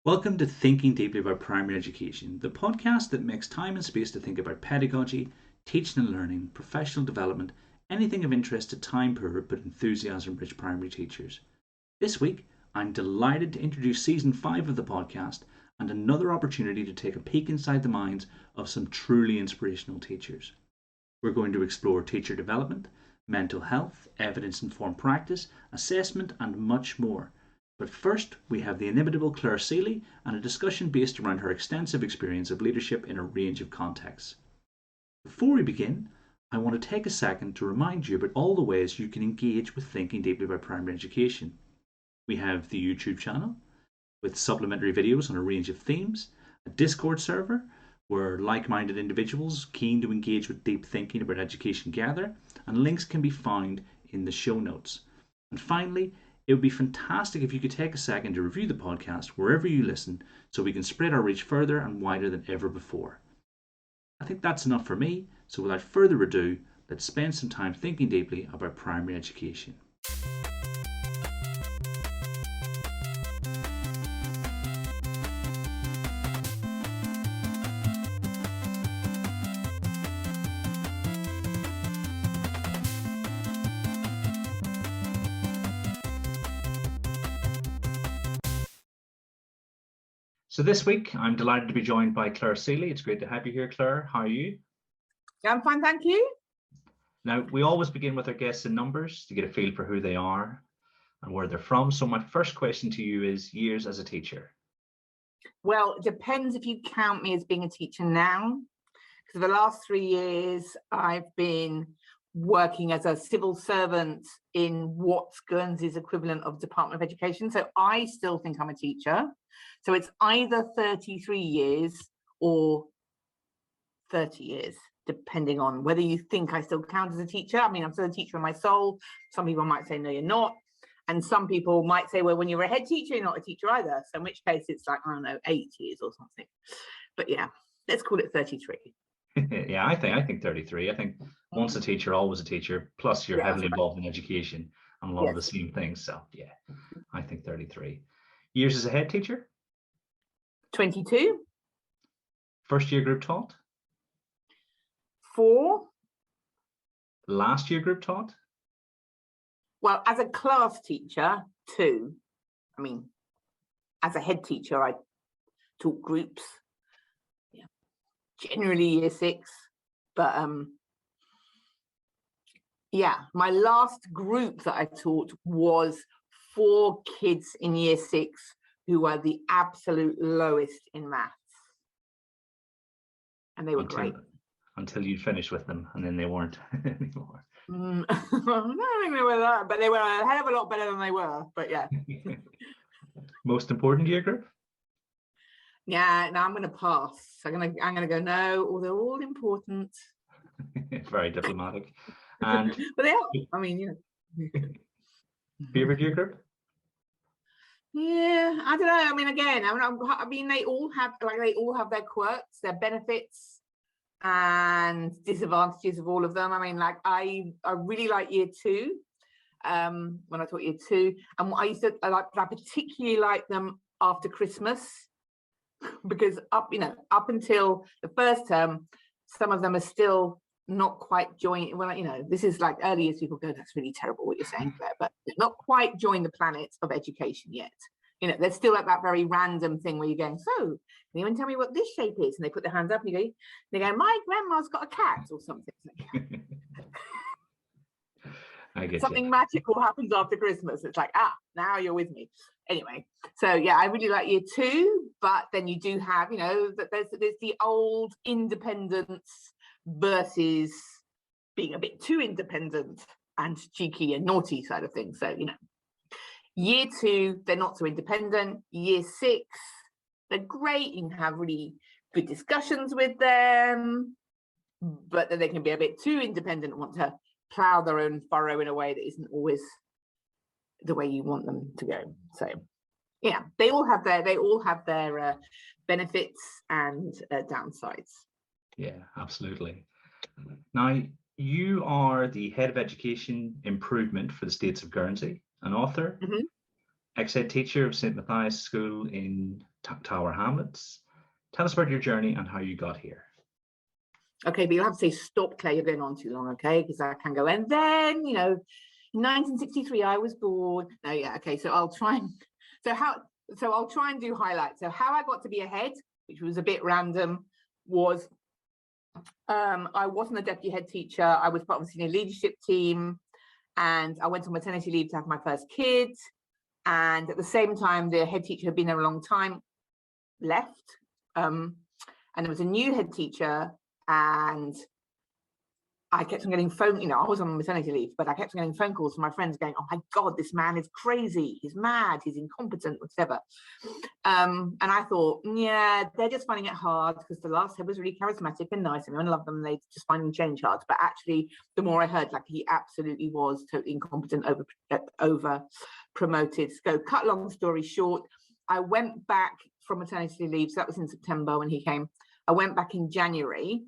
Welcome to Thinking Deeply About Primary Education, the podcast that makes time and space to think about pedagogy, teaching and learning, professional development, anything of interest to time-poor but enthusiasm-rich primary teachers. This week, I'm delighted to introduce Season 5 of the podcast and another opportunity to take a peek inside the minds of some truly inspirational teachers. We're going to explore teacher development, mental health, evidence-informed practice, assessment, and much more. But first, we have the inimitable Clare Sealy and a discussion based around her extensive experience of leadership in a range of contexts. Before we begin, I want to take a second to remind you about all the ways you can engage with Thinking Deeply About Primary Education. We have the YouTube channel with supplementary videos on a range of themes, a Discord server where like-minded individuals keen to engage with deep thinking about education gather, and links can be found in the show notes. And finally, it would be fantastic if you could take a second to review the podcast wherever you listen so we can spread our reach further and wider than ever before. I think that's enough for me, so without further ado, let's spend some time thinking deeply about primary education. So this week, I'm delighted to be joined by Clare Sealy. It's great to have you here, Clare. How are you? Yeah, I'm fine, thank you. Now, we always begin with our guests in numbers to get a feel for who they are and where they're from. So my first question to you is years as a teacher. Well, it depends if you count me as being a teacher now. Because for the last 3 years, I've been working as a civil servant in what's Guernsey's equivalent of Department of Education. So I still think I'm a teacher. So it's either 33 years or 30 years, depending on whether you think I still count as a teacher. I mean, I'm still a teacher in my soul. Some people might say, no, you're not. And some people might say, well, when you're a head teacher, you're not a teacher either. So in which case it's like, I don't know, 8 years or something. But yeah, let's call it 33. Yeah, I think 33. I think once a teacher, always a teacher, plus you're heavily involved in education and a lot of the same things. So yeah, I think 33. Years as a head teacher? 22. First year group taught? 4. Last year group taught? Well, as a class teacher, 2. I mean, as a head teacher, I taught groups. Yeah, generally year 6. But yeah, my last group that I taught was 4 kids in year 6 who were the absolute lowest in maths. And they were great. Until you finished with them, and then they weren't anymore. I don't think they were that, but they were a hell of a lot better than they were. But yeah. Most important year group? Yeah, no, I'm going to pass. I'm going to go no. Or they're all important. Very diplomatic. And but they are. I mean, you know. Favorite year group? Yeah, I don't know. I mean, again, I mean, they all have their quirks, their benefits, and disadvantages of all of them. I mean, like I really like year 2. When I taught year 2, and I particularly like them after Christmas, because up until the first term, some of them are still not quite joined. Well, you know, this is like early years people go, that's really terrible what you're saying, Claire, but they're not quite joined the planet of education yet. You know, they're still at that very random thing where you're going, so can anyone tell me what this shape is? And they put their hands up and they go, my grandma's got a cat or something. I get something magical happens after Christmas. It's like, now you're with me. Anyway, so yeah, I really like year 2, but then you do have, you know, that there's the old independence versus being a bit too independent and cheeky and naughty side of things. So, you know, year 2, they're not so independent. Year 6, they're great. You can have really good discussions with them, but then they can be a bit too independent and want to plow their own furrow in a way that isn't always the way you want them to go. So yeah, they all have their benefits and downsides. Yeah, absolutely. Now, you are the head of education improvement for the States of Guernsey, an author, ex-head teacher of St. Matthias School in Tower Hamlets. Tell us about your journey and how you got here. Okay, but you'll have to say, stop, Claire, you're going on too long, okay? Because I can go. And then, in 1963, I was born. No, yeah, okay. So I'll try and do highlights. So how I got to be a head, which was a bit random, was I wasn't a deputy head teacher. I was part of the senior leadership team, and I went on maternity leave to have my first kid. And at the same time, the head teacher had been there a long time, left, and there was a new head teacher, and I kept on getting I was on maternity leave, but I kept on getting phone calls from my friends going, oh my God, this man is crazy. He's mad. He's incompetent, whatever. And I thought, yeah, they're just finding it hard because the last head was really charismatic and nice. Everyone loved them. They just finding change hard. But actually, the more I heard, like, he absolutely was totally incompetent, over promoted. So cut long story short, I went back from maternity leave. So that was in September when he came. I went back in January.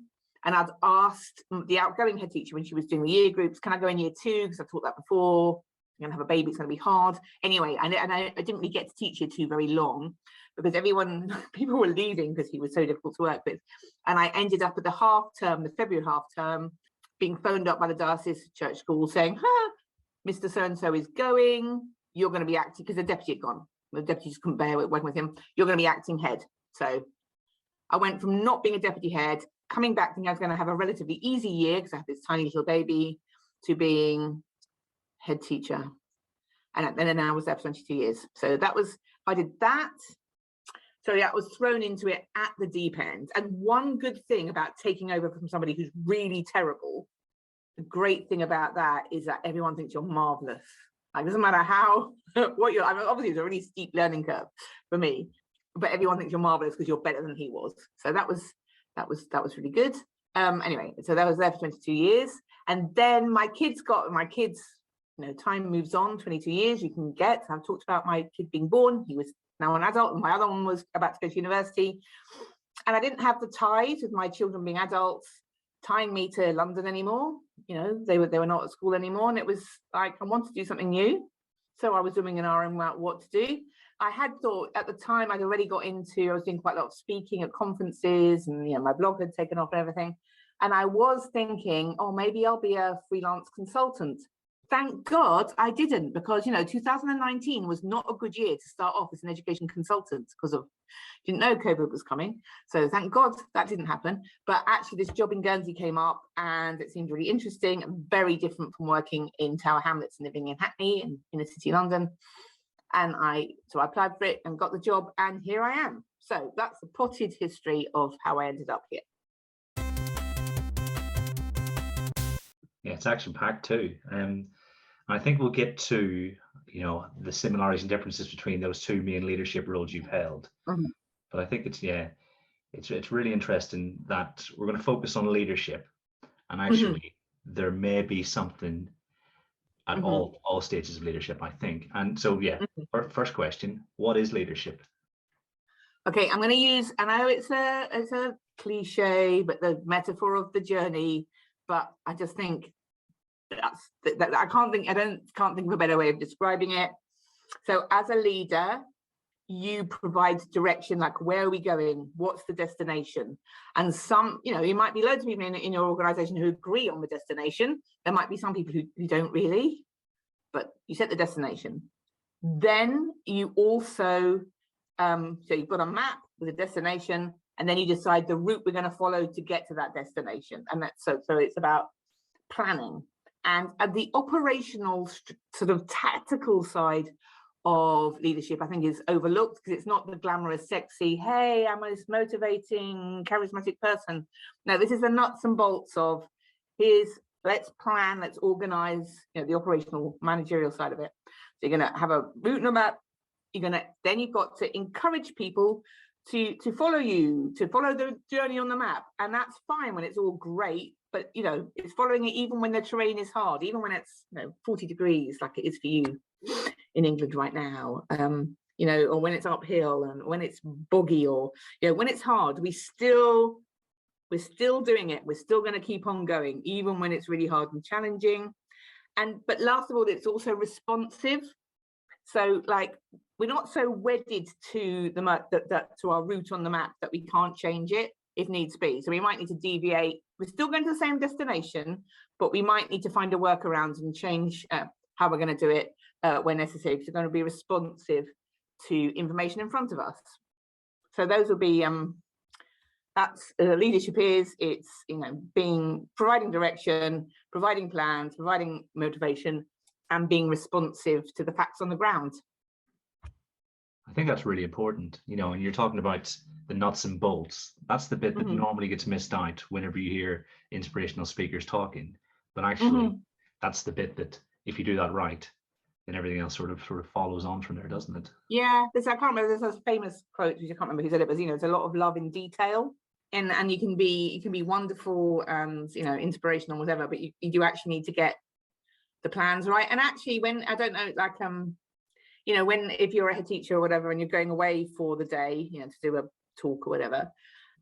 And I'd asked the outgoing head teacher when she was doing the year groups, can I go in year 2? Because I taught that before. I'm going to have a baby. It's going to be hard. Anyway, I didn't really get to teach year 2 very long because people were leaving because he was so difficult to work with. And I ended up at the half term, the February half term, being phoned up by the diocese church school saying, Mr. So-and-so is going. You're going to be acting, because the deputy had gone. The deputy just couldn't bear working with him. You're going to be acting head. So I went from not being a deputy head, coming back thinking I was going to have a relatively easy year because I had this tiny little baby, to being head teacher. And then I was there for 22 years. So I did that. So yeah, I was thrown into it at the deep end. And one good thing about taking over from somebody who's really terrible, the great thing about that is that everyone thinks you're marvelous. Like, it doesn't matter obviously it's a really steep learning curve for me, but everyone thinks you're marvelous because you're better than he was. So that was really good. Anyway, so that was there for 22 years. And then my kids, time moves on, 22 years you can get. I've talked about my kid being born. He was now an adult, and my other one was about to go to university. And I didn't have the ties with my children being adults tying me to London anymore. They were not at school anymore. And it was like, I wanted to do something new. So I was doing an RM about what to do. I had thought at the time I was doing quite a lot of speaking at conferences, and my blog had taken off and everything. And I was thinking, oh, maybe I'll be a freelance consultant. Thank God I didn't, because 2019 was not a good year to start off as an education consultant because didn't know COVID was coming. So thank God that didn't happen. But actually this job in Guernsey came up and it seemed really interesting and very different from working in Tower Hamlets and living in Hackney and inner city London. And so I applied for it and got the job, and here I am. So that's the potted history of how I ended up here. Yeah, it's action-packed too. I think we'll get to, the similarities and differences between those two main leadership roles you've held. Mm-hmm. But I think it's really interesting that we're going to focus on leadership, and actually there may be something at all stages of leadership, I think. And so, first question, what is leadership? Okay, I'm going to use, and I know it's a cliche, but the metaphor of the journey, but I just think I can't think of a better way of describing it. So as a leader, you provide direction, like, where are we going? What's the destination? And you might be loads of people in your organization who agree on the destination. There might be some people who don't really, but you set the destination. Then you also, so you've got a map with a destination, and then you decide the route we're going to follow to get to that destination. And that's so it's about planning. And at the operational sort of tactical side of leadership, I think, is overlooked because it's not the glamorous, sexy, hey, I'm this motivating, charismatic person. No, this is the nuts and bolts of let's plan, let's organize, the operational managerial side of it. So you're going to have a route and a map. Then you've got to encourage people to follow you, to follow the journey on the map. And that's fine when it's all great, but it's following it even when the terrain is hard, even when it's 40 degrees like it is for you in England right now, or when it's uphill and when it's boggy, or when it's hard, we're still doing it. We're still going to keep on going, even when it's really hard and challenging. But last of all, it's also responsive. So like, we're not so wedded to the map to our route on the map that we can't change it if needs be. So we might need to deviate. We're still going to the same destination, but we might need to find a workaround and change how we're going to do it when necessary, because we're going to be responsive to information in front of us. So those will be that's leadership is, it's, you know, providing direction, providing plans, providing motivation, and being responsive to the facts on the ground. I think that's really important, you know, and you're talking about the nuts and bolts. That's the bit that normally gets missed out whenever you hear inspirational speakers talking. But actually, that's the bit that if you do that right, then everything else sort of follows on from there, doesn't it? Yeah, I can't remember. There's a famous quote, which I can't remember who said it, but you know, it's a lot of love in detail, and you can be wonderful and, you know, inspirational, whatever, but you do actually need to get the plans right. And actually, when I don't know, like you know, if you're a head teacher or whatever, and you're going away for the day, you know, to do a talk or whatever,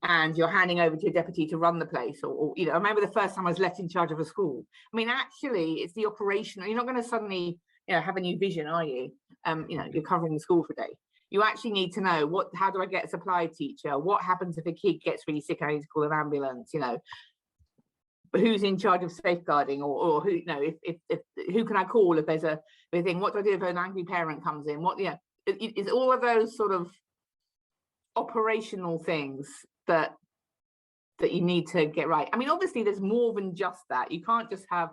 and you're handing over to your deputy to run the place, or you know, I remember the first time I was left in charge of a school. I mean, actually, it's the operational. You're not going to suddenly, you know, have a new vision, are you? You know, you're covering the school for a day. You actually need to know how do I get a supply teacher? What happens if a kid gets really sick and I need to call an ambulance? You know, who's in charge of safeguarding, or who, you know, if who can I call if there's a thing? What do I do if an angry parent comes in? What, you know, it's all of those sort of operational things that you need to get right. I mean, obviously, there's more than just that. You can't just have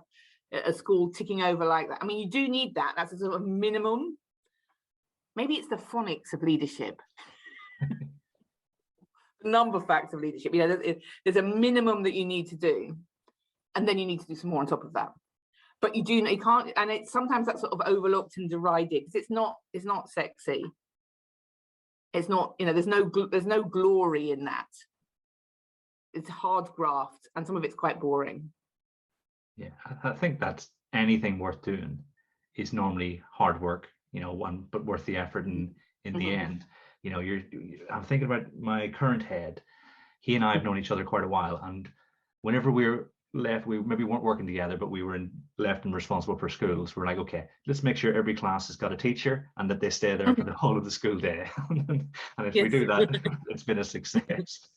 a school ticking over like that. I mean, you do need that. That's a sort of minimum. Maybe it's the phonics of leadership. The number facts of leadership. You know, there's a minimum that you need to do, and then you need to do some more on top of that. But you can't, and it's sometimes that's sort of overlooked and derided because it's not sexy. It's not, you know, there's no glory in that. It's hard graft, and some of it's quite boring. Yeah, I think that anything worth doing is normally hard work, you know, but worth the effort in the end. You know, I'm thinking about my current head. He and I have known each other quite a while, and whenever we're left, we maybe weren't working together, but we were left and responsible for schools. We're like, okay, let's make sure every class has got a teacher and that they stay there for the whole of the school day. And if we do that, it's been a success.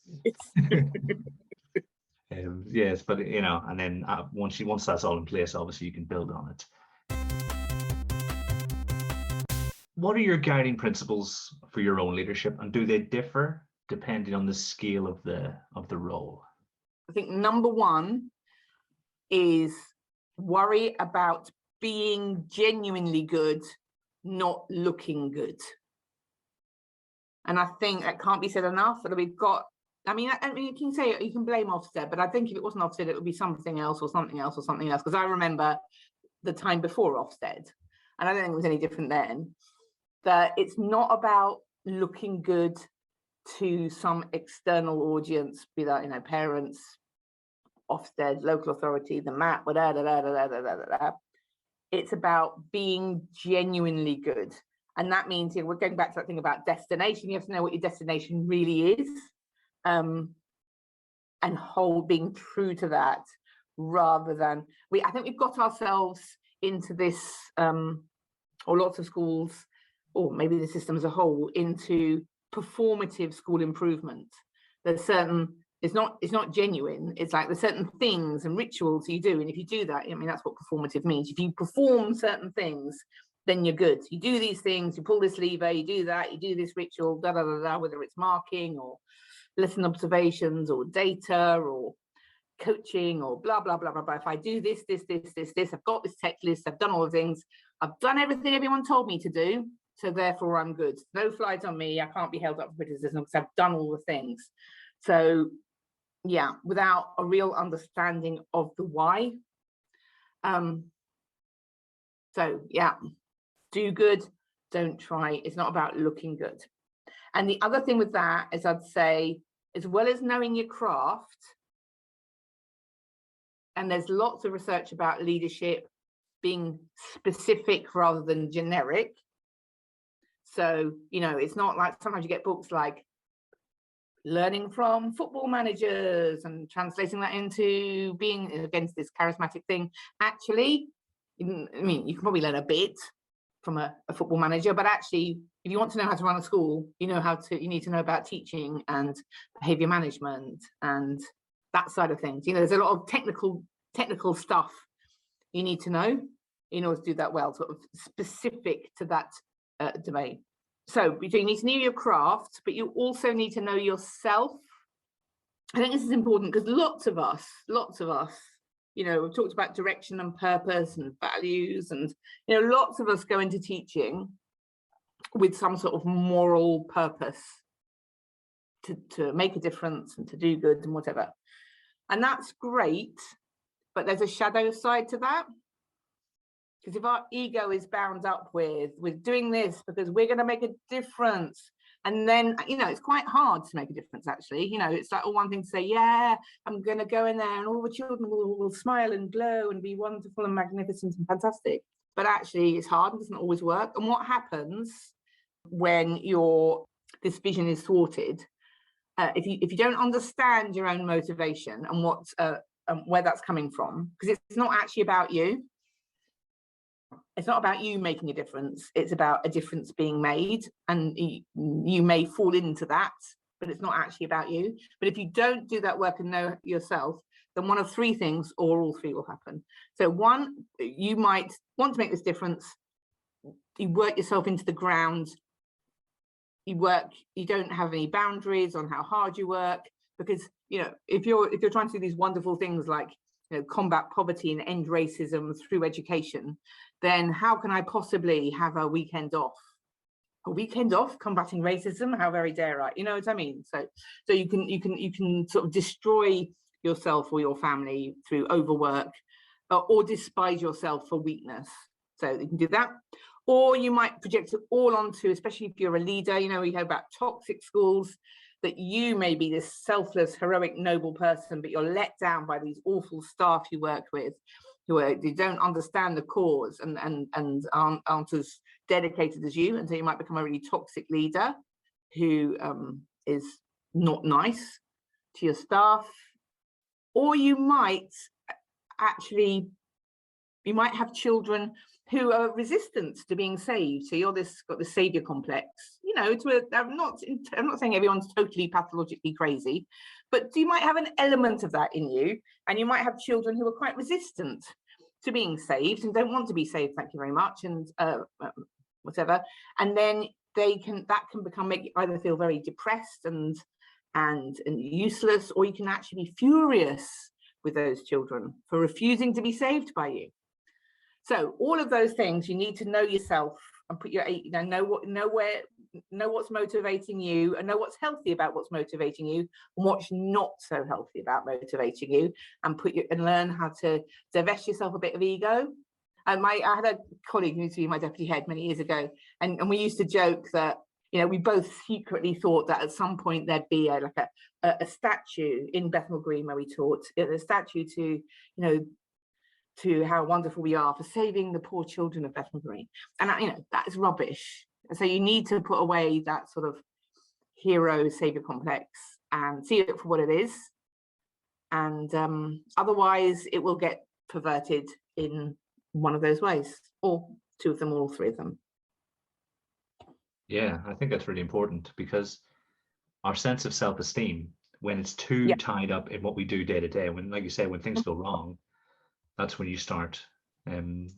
Yes, but you know, and then once that's all in place, obviously you can build on it. What are your guiding principles for your own leadership, and do they differ depending on the scale of the role? I think number one is worry about being genuinely good, not looking good. And I think that can't be said enough. That we've got, I mean, you can say, you can blame Ofsted, but I think if it wasn't Ofsted, it would be something else or something else or something else. Because I remember the time before Ofsted, and I don't think it was any different then, that it's not about looking good to some external audience, be that, you know, parents, Ofsted, local authority, the map, whatever. It's about being genuinely good. And that means, you know, we're going back to that thing about destination. You have to know what your destination really is, and being true to that, rather than I think we've got ourselves into this, or lots of schools, or maybe the system as a whole, into performative school improvement. There's certain, it's not genuine. It's like there's certain things and rituals you do, and if you do that, I mean, that's what performative means. If you perform certain things, then you're good. You do these things, you pull this lever, you do that, you do this ritual, whether it's marking or lesson observations or data or coaching or blah blah blah blah blah. If I do this, I've got this checklist, I've done all the things, I've done everything everyone told me to do, so therefore I'm good. No flies on me, I can't be held up for criticism because I've done all the things. So yeah, without a real understanding of the why. So yeah, do good, don't try. It's not about looking good. And the other thing with that is, I'd say, as well as knowing your craft, and there's lots of research about leadership being specific rather than generic. So, you know, it's not like sometimes you get books like learning from football managers and translating that into being against this charismatic thing. Actually, I mean, you can probably learn a bit, from a football manager, but actually, if you want to know how to run a school, you need to know about teaching and behavior management and that side of things. There's a lot of technical stuff you need to know in order to do that well, sort of specific to that domain. So you need to know your craft, but you also need to know yourself. I think this is important because lots of us, we've talked about direction and purpose and values, and lots of us go into teaching with some sort of moral purpose to make a difference and to do good and whatever. And that's great, but there's a shadow side to that. Because if our ego is bound up with doing this because we're going to make a difference, and then it's quite hard to make a difference, actually. It's like one thing to say, yeah, I'm going to go in there and all the children will smile and glow and be wonderful and magnificent and fantastic, but actually it's hard and doesn't always work. And what happens when this vision is thwarted, if you don't understand your own motivation and where that's coming from, because it's not actually about you. It's not about you making a difference. It's about a difference being made, and you may fall into that, but it's not actually about you. But if you don't do that work and know yourself, then one of three things or all three will happen. So one, you might want to make this difference. You work yourself into the ground. You don't have any boundaries on how hard you work, because if you're trying to do these wonderful things like combat poverty and end racism through education, then how can I possibly have a weekend off? A weekend off combating racism? How very dare I? You know what I mean? So you can sort of destroy yourself or your family through overwork, or despise yourself for weakness. So you can do that. Or you might project it all onto, especially if you're a leader, we heard about toxic schools, that you may be this selfless, heroic, noble person, but you're let down by these awful staff you work with, who don't understand the cause and aren't as dedicated as you, and so you might become a really toxic leader who is not nice to your staff. Or you might have children who are resistant to being saved. So you're got this savior complex. I'm not saying everyone's totally pathologically crazy, but you might have an element of that in you, and you might have children who are quite resistant to being saved and don't want to be saved. Thank you very much, and whatever. And then that can make you either feel very depressed and useless, or you can actually be furious with those children for refusing to be saved by you. So all of those things, you need to know yourself and know what's motivating you, and know what's healthy about what's motivating you and what's not so healthy about motivating you, and learn how to divest yourself a bit of ego. And I had a colleague who used to be my deputy head many years ago, and we used to joke that we both secretly thought that at some point there'd be a statue in Bethnal Green where we taught, a statue to how wonderful we are for saving the poor children of Bethnal Green. And that is rubbish. So you need to put away that sort of hero savior complex and see it for what it is. And otherwise it will get perverted in one of those ways, or two of them, or all three of them. Yeah, I think that's really important, because our sense of self-esteem, when it's too tied up in what we do day to day, when, like you say, when things go wrong, that's when you start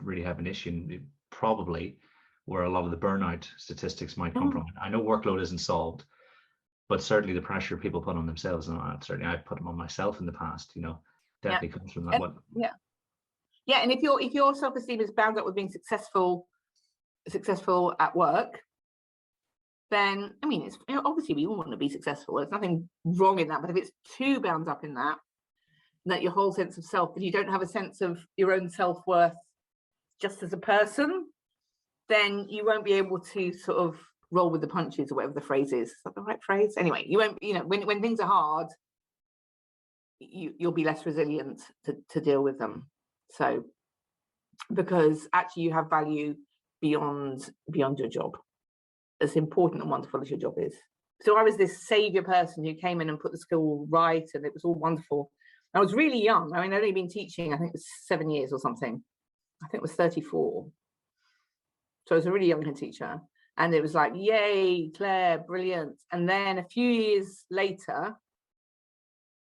really have an issue, probably where a lot of the burnout statistics might come from. I know workload isn't solved, but certainly the pressure people put on themselves, and certainly I've put them on myself in the past, definitely comes from that. And if your self-esteem is bound up with being successful at work, then it's obviously we all want to be successful. There's nothing wrong in that, but if it's too bound up in that your whole sense of self, and you don't have a sense of your own self-worth just as a person, then you won't be able to sort of roll with the punches, or whatever the phrase is. Is that the right phrase? Anyway, you won't, when things are hard, you'll be less resilient to deal with them. So, because actually you have value beyond your job, as important and wonderful as your job is. So I was this savior person who came in and put the school right, and it was all wonderful. I was really young. I'd only been teaching, I think it was 7 years or something. I think it was 34. So I was a really young head teacher, and it was like, yay, Claire, brilliant. And then a few years later,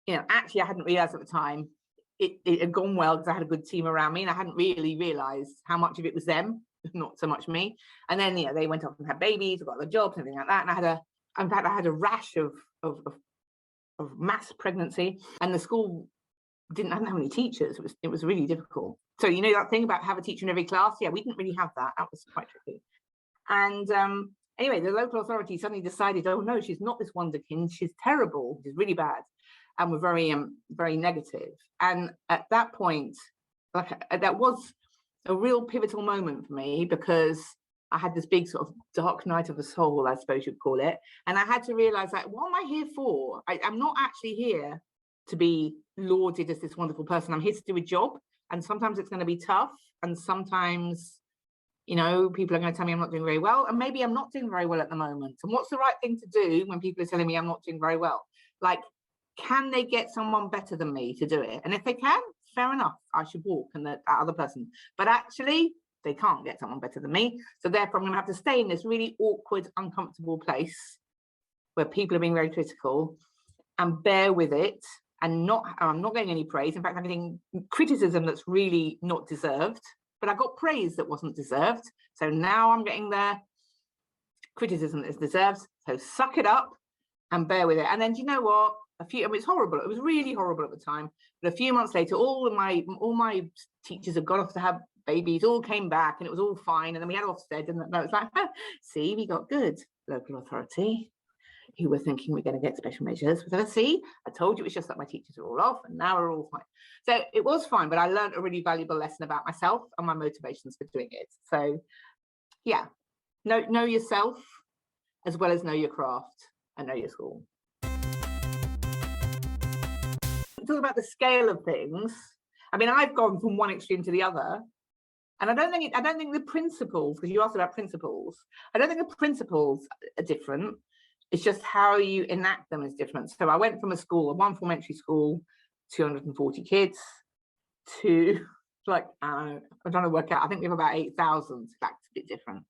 actually I hadn't realized at the time it had gone well, because I had a good team around me, and I hadn't really realized how much of it was them, not so much me. And then they went off and had babies, got their jobs, everything like that. And I had a rash of mass pregnancy, and the school didn't have any teachers. It was really difficult. So that thing about have a teacher in every class, we didn't really have that. That was quite tricky. And anyway, the local authority suddenly decided, oh no, she's not this wonderkind, she's terrible, she's really bad, and were very very negative. And at that point, that was a real pivotal moment for me, because I had this big sort of dark night of the soul, I suppose you'd call it. And I had to realize, like, what am I here for? I'm not actually here to be lauded as this wonderful person. I'm here to do a job, and sometimes it's going to be tough, and sometimes people are going to tell me I'm not doing very well, and maybe I'm not doing very well at the moment. And what's the right thing to do when people are telling me I'm not doing very well? Like, can they get someone better than me to do it? And if they can, fair enough, I should walk and that other person. But actually, they can't get someone better than me. So therefore, I'm going to have to stay in this really awkward, uncomfortable place where people are being very critical, and bear with it. And I'm not getting any praise. In fact, I'm getting criticism that's really not deserved. But I got praise that wasn't deserved. So now I'm getting the criticism that is deserved. So suck it up and bear with it. And then, do you know what? It's horrible. It was really horrible at the time. But a few months later, all my teachers had gone off to have babies, all came back, and it was all fine. And then we had Ofsted, and it's like, see, we got good local authority. You were thinking we're going to get special measures. So see, I told you it was just that my teachers are all off, and now we're all fine. So it was fine, but I learned a really valuable lesson about myself and my motivations for doing it. So yeah, know yourself as well as know your craft and know your school. Talk about the scale of things. I mean, I've gone from one extreme to the other, and I don't think the principles, because you asked about principles, I don't think the principles are different. It's just how you enact them is different. So I went from a one formentary school, 240 kids, to like, I'm trying to work out, I think we have about 8,000. That's a bit different.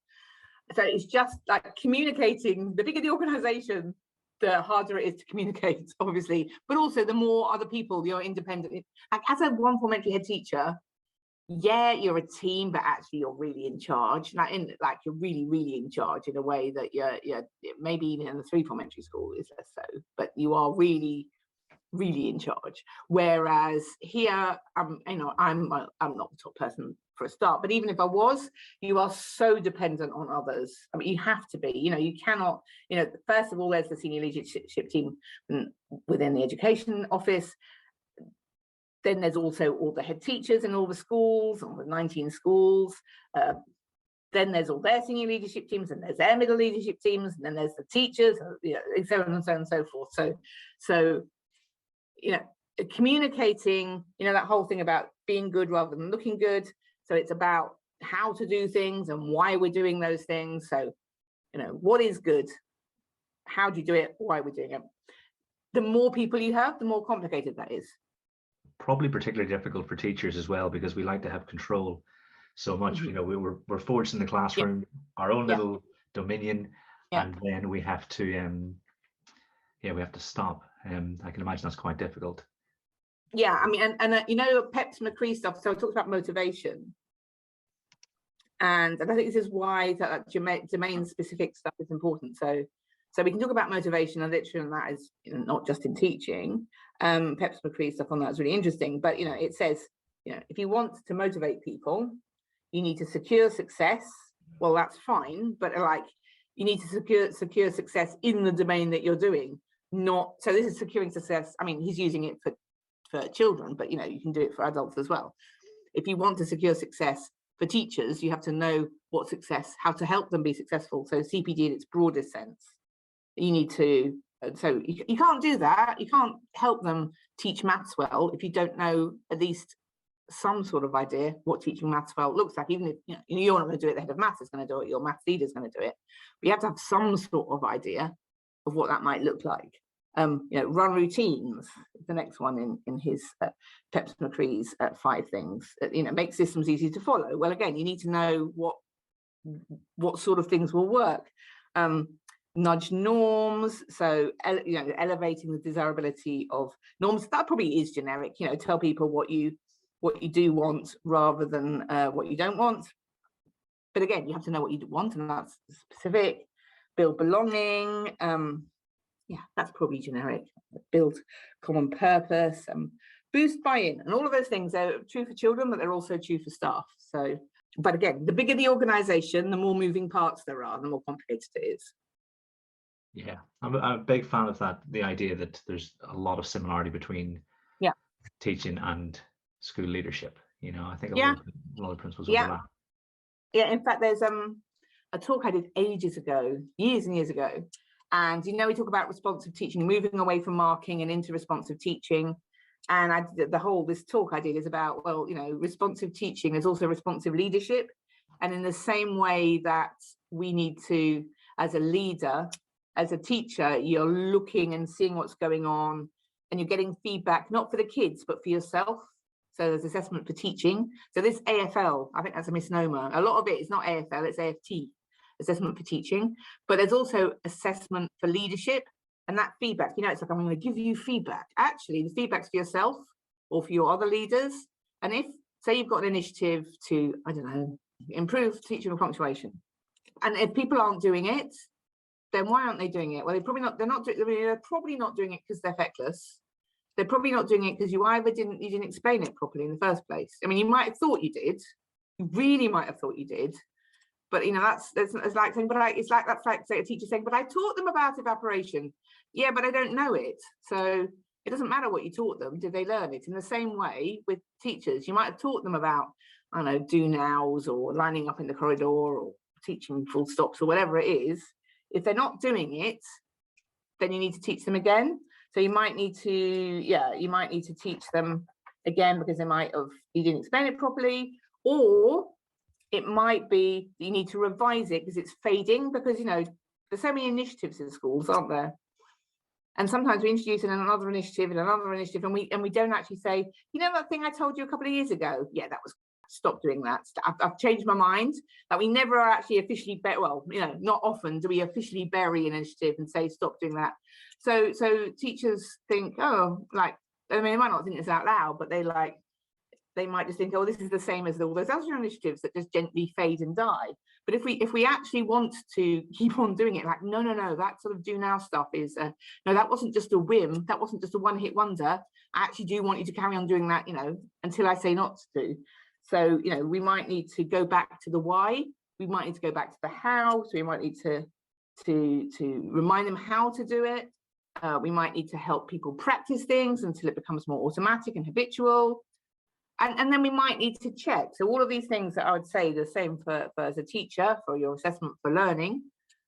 So it's just like communicating. The bigger the organization, the harder it is to communicate, obviously, but also the more other people you're independent. Like, as a one formentary head teacher, you're a team, but actually you're really in charge. You're really, really in charge in a way that you're maybe even in the three formentary school is less so, but you are really, really in charge. Whereas here, I'm not the top person for a start, but even if I was, you are so dependent on others. I mean, you have to be. You cannot. First of all, there's the senior leadership team within the education office. Then there's also all the head teachers in all the schools, all the 19 schools. Then there's all their senior leadership teams, and there's their middle leadership teams, and then there's the teachers, and so on and so on and so forth. So communicating, that whole thing about being good rather than looking good. So it's about how to do things and why we're doing those things. So, what is good? How do you do it? Why we're doing it? The more people you have, the more complicated that is. Probably particularly difficult for teachers as well, because we like to have control so much. Mm-hmm. We're forged in the classroom, our own little dominion, and then we have to stop. I can imagine that's quite difficult. Yeah, I mean, and Peps McCree stuff. So it talks about motivation, and I think this is why that domain-specific stuff is important. So we can talk about motivation and literature, and that is not just in teaching. Peps McCree stuff on that is really interesting. But it says, if you want to motivate people, you need to secure success. Well, that's fine, but you need to secure success in the domain that you're doing. So this is securing success. I mean, he's using it for children, but you can do it for adults as well. If you want to secure success for teachers, you have to know what success, how to help them be successful. So CPD in its broadest sense. You need to, so you can't do that. You can't help them teach maths well if you don't know at least some sort of idea what teaching maths well looks like. Even if you're not going to do it, the head of maths is going to do it, your maths leader is going to do it. But you have to have some sort of idea of what that might look like. Run routines, the next one in his Peps McCree's 5 things. Make systems easy to follow. Well, again, you need to know what what sort of things will work. Nudge norms, so elevating the desirability of norms. That probably is generic. Tell people what you do want rather than what you don't want. But again, you have to know what you want, and that's specific. Build belonging. Yeah, that's probably generic. Build common purpose. Boost buy-in, and all of those things are true for children, but they're also true for staff. So, but again, the bigger the organisation, the more moving parts there are, the more complicated it is. Yeah, I'm a big fan of that. The idea that there's a lot of similarity between teaching and school leadership. I think a lot of principles overlap. Yeah, in fact, there's a talk I did ages ago, years and years ago, and we talk about responsive teaching, moving away from marking and into responsive teaching. And I did this talk I did is about, responsive teaching is also responsive leadership. And in the same way that we need to, as a leader, as a teacher, you're looking and seeing what's going on, and you're getting feedback, not for the kids, but for yourself. So there's assessment for teaching. So this AFL, I think that's a misnomer. A lot of it is not AFL, it's AFT, assessment for teaching. But there's also assessment for leadership. And that feedback, it's like, I'm going to give you feedback. Actually, the feedback's for yourself or for your other leaders. And if, say, you've got an initiative to, I don't know, improve teaching and punctuation, and if people aren't doing it, then why aren't they doing it? Well, they're probably not doing it because they're feckless. They're probably not doing it because you didn't explain it properly in the first place. I mean, you might have thought you did. You really might have thought you did. But it's like saying, that's like say a teacher saying, but I taught them about evaporation. Yeah, but I don't know it. So it doesn't matter what you taught them. Did they learn it? In the same way with teachers, you might have taught them about, I don't know, do nows or lining up in the corridor or teaching full stops or whatever it is. If they're not doing it, then you need to teach them again. So you might need to teach them again because you didn't explain it properly, or it might be you need to revise it because it's fading, because there's so many initiatives in schools, aren't there? And sometimes we introduce another initiative and we don't actually say, that thing I told you a couple of years ago, that was, stop doing that. I've changed my mind. That we never are actually officially not often do we officially bury an initiative and say stop doing that. So teachers think, they might not think this out loud, but they might just think, oh, this is the same as all those other initiatives that just gently fade and die. But if we actually want to keep on doing it, no, that sort of do now stuff is no, that wasn't just a whim, that wasn't just a one-hit wonder. I actually do want you to carry on doing that, until I say not to do. So, we might need to go back to the why. We might need to go back to the how. So we might need to remind them how to do it. We might need to help people practice things until it becomes more automatic and habitual. And then we might need to check. So all of these things that I would say the same for as a teacher, for your assessment for learning,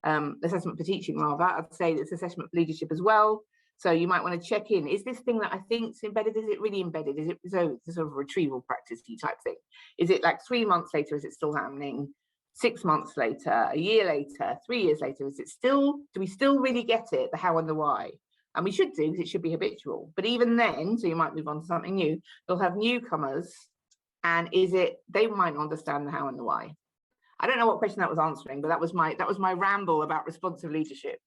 assessment for teaching rather, I'd say it's assessment for leadership as well. So you might want to check in. Is this thing that I think's embedded, is it really embedded? Is it sort of retrieval practice type thing? Is it like 3 months later, is it still happening? 6 months later, a year later, 3 years later, do we still really get it, the how and the why? And we should do, because it should be habitual. But even then, so you might move on to something new, you'll have newcomers, and they might not understand the how and the why. I don't know what question that was answering, but that was my ramble about responsive leadership.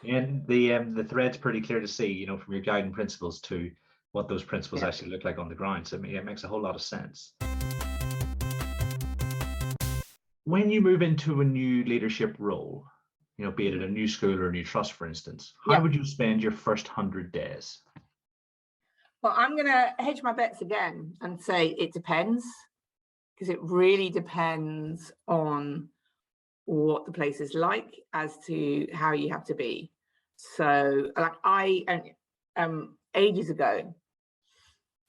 And the thread's pretty clear to see, from your guiding principles to what those principles actually look like on the ground. So it makes a whole lot of sense. When you move into a new leadership role, be it at a new school or a new trust, for instance, how would you spend your first 100 days? Well, I'm going to hedge my bets again and say it depends, because it really depends on what the place is like as to how you have to be. So ages ago,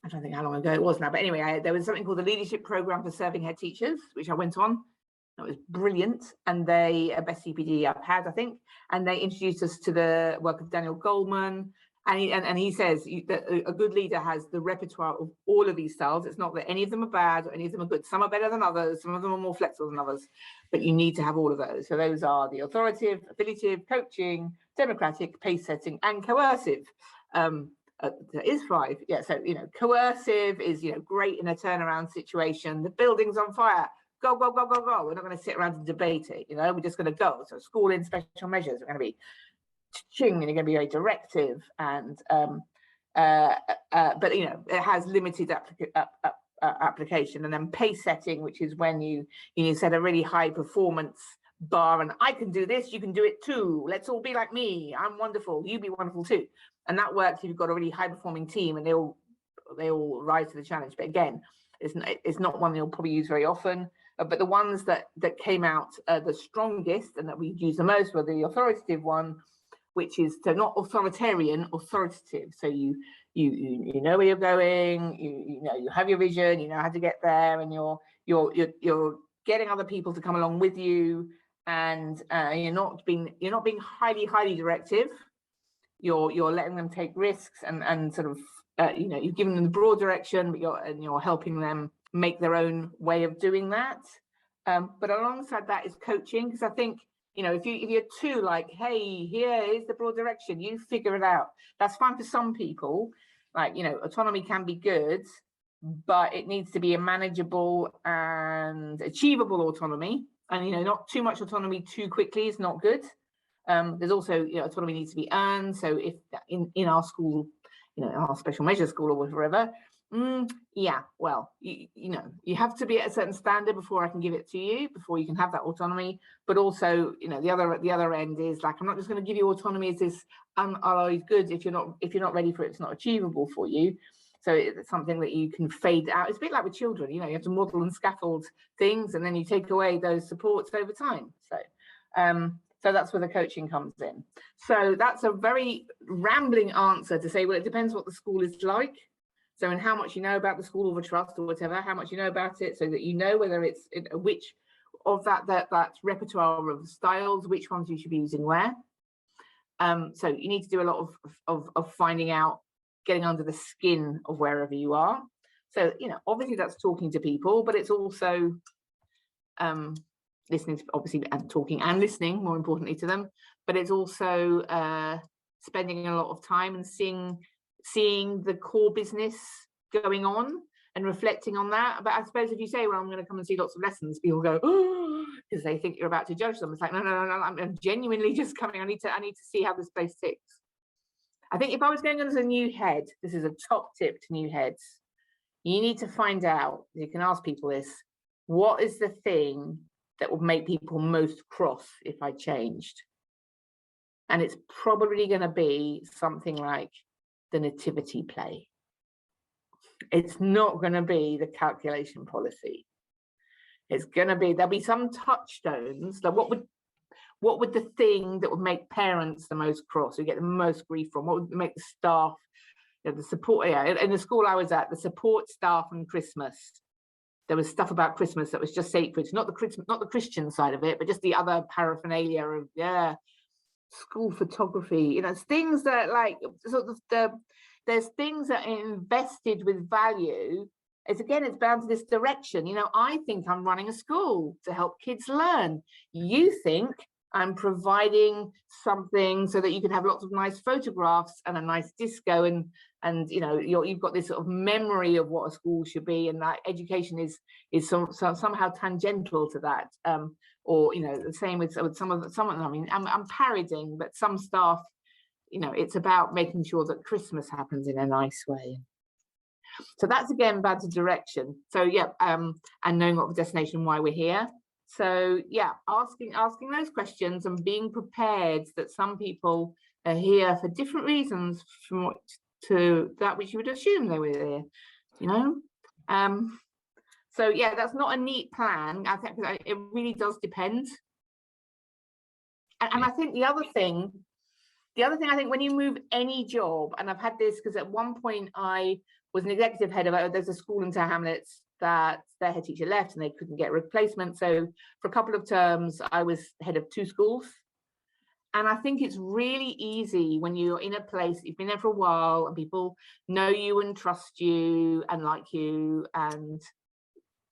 I don't think how long ago it was now, but anyway, there was something called the Leadership Program for Serving Head Teachers, which I went on. It was brilliant, and they best CPD I've had, I think, and they introduced us to the work of Daniel Goleman, and he says that a good leader has the repertoire of all of these styles. It's not that any of them are bad or any of them are good. Some are better than others, some of them are more flexible than others, but you need to have all of those. So those are the authoritative, affiliative, coaching, democratic, pace setting, and coercive. There is 5. So coercive is great in a turnaround situation. The building's on fire. go, go, go, go, go. We're not going to sit around and debate it. You know, we're just going to go. So school in special measures are going to be ching, and you're going to be very directive. And but you know, it has limited application. And then pace setting, which is when you set a really high performance bar, and I can do this, you can do it too. Let's all be like me. I'm wonderful. You be wonderful too. And that works if you've got a really high performing team and they all rise to the challenge. But again, it's not one you'll probably use very often. But the ones that came out the strongest and that we use the most were the authoritative one, which is so not authoritarian, authoritative. So you know where you're going, you know, you have your vision, you know how to get there, and you're getting other people to come along with you, and you're not being highly directive. You're letting them take risks and sort of you know, you've given them the broad direction, but you're helping them make their own way of doing that. But alongside that is coaching, because I think, you know, if you're too like, hey, here is the broad direction, you figure it out. That's fine for some people. Like, you know, autonomy can be good, but it needs to be a manageable and achievable autonomy. And, you know, not too much autonomy too quickly is not good. There's also, you know, autonomy needs to be earned. So if in our school, you know, our special measure school or whatever, yeah, well, you know, you have to be at a certain standard before I can give it to you, before you can have that autonomy. But also, you know, the other end is like, I'm not just going to give you autonomy as this unalloyed good if you're not ready for it. It's not achievable for you. So it's something that you can fade out. It's a bit like with children, you know, you have to model and scaffold things, and then you take away those supports over time. So that's where the coaching comes in. So that's a very rambling answer to say, well, it depends what the school is like. So, and how much you know about the school or the trust or whatever, how much you know about it, so that you know whether it's which of that repertoire of styles, which ones you should be using where. So you need to do a lot of finding out, getting under the skin of wherever you are. So, you know, obviously that's talking to people, but it's also listening to, obviously, and talking and listening, more importantly, to them. But it's also spending a lot of time and seeing the core business going on and reflecting on that. But I suppose if you say, well, I'm going to come and see lots of lessons, people go, oh, because they think you're about to judge them. It's like, no, I'm genuinely just coming. I need to see how this place ticks. I think if I was going on as a new head, this is a top tip to new heads. You need to find out, you can ask people this, what is the thing that would make people most cross if I changed? And it's probably going to be something like the nativity play. It's not going to be the calculation policy. It's going to be, there'll be some touchstones. Like what would the thing that would make parents the most cross, who get the most grief from? What would make the staff, you know, the support? Yeah, in the school I was at, the support staff and Christmas, there was stuff about Christmas that was just sacred, not the Christian side of it, but just the other paraphernalia of, yeah, school photography. You know, it's things that like sort of there's things that are invested with value. It's bound to this direction. You know, I think I'm running a school to help kids learn. You think I'm providing something so that you can have lots of nice photographs and a nice disco, and you know, you've got this sort of memory of what a school should be, and that education is somehow tangential to that. Or, you know, the same with some of them. I mean, I'm parodying, but some staff, you know, it's about making sure that Christmas happens in a nice way. So that's again bad to direction. So yeah, and knowing what the destination, why we're here. So yeah, asking those questions and being prepared that some people are here for different reasons from what to that which you would assume they were there, you know. So yeah, that's not a neat plan. I think it really does depend. And I think the other thing I think when you move any job, and I've had this because at one point I was an executive head of, there's a school in Tower Hamlets that their head teacher left and they couldn't get a replacement. So for a couple of terms, I was head of 2 schools. And I think it's really easy when you're in a place, you've been there for a while and people know you and trust you and like you, and